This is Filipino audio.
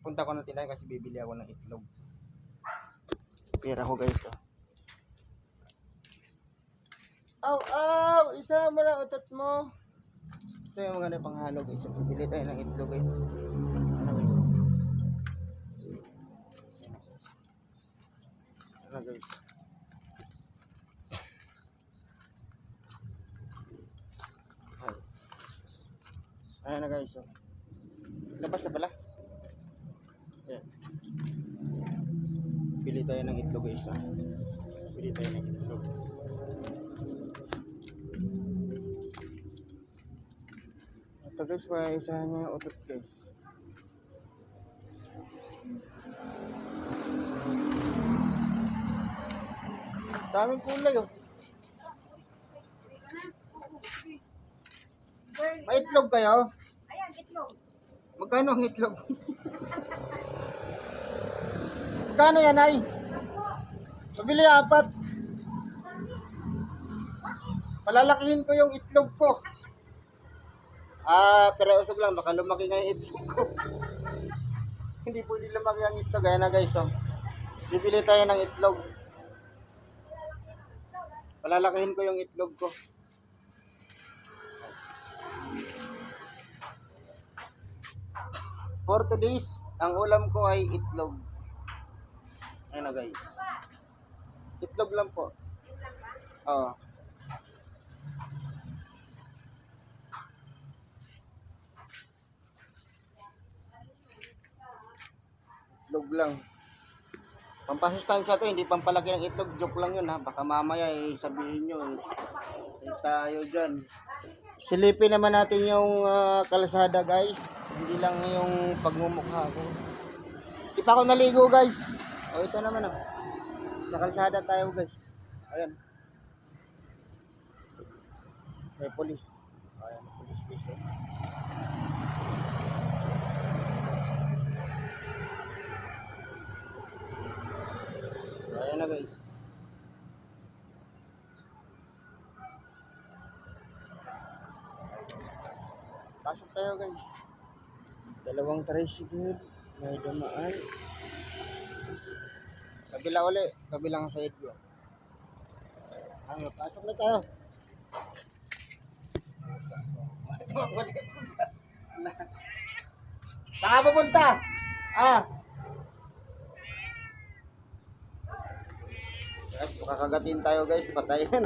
Punta ko ng tindahan kasi bibili ako ng itlog. Pera ko guys. Oh. Aw! Isama na utot mo. Ito yung mga panghalo guys. Bibili tayo ng itlog guys. Ano guys? Ano guys? Ayan na guys. Labas na pala. Ayan. Bili tayo ng itlog guys. Bili tayo ng itlog. Ito guys, isa niya yung utot guys. Daming kulay oh. May itlog kayo? Ayan, itlog. Magkano ang itlog? Magkano yan ay? Pabili 4. Palalakihin ko yung itlog ko. Pero usog lang, baka lumaki nga yung itlog ko. Hindi pwede lumaki ang itlog. Ayan na guys, oh. Bibili tayo ng itlog. Palalakihin ko yung itlog ko. For today's, ang ulam ko ay itlog. Ayan na guys. Itlog lang po. Oo. Itlog lang. Pampasustansya to, hindi pampalaki ng itlog. Joke lang yun ha. Baka mamaya sabihin nyo. Tayo dyan. Silipin naman natin yung kalsada guys. Hindi lang yung pagmumukha ko. Di pa ako naligo guys. O ito naman ah. Sa kalsada tayo guys. Ayan. May polis. Ayan, polis guys. Ayan na guys. Pasok tayo guys. Dalawang tricycle. May dumaan. Kabila uli. Kabilang side ko. Pasok na tayo. Saan ka pupunta? Guys, makakagatin tayo guys. Patayin na.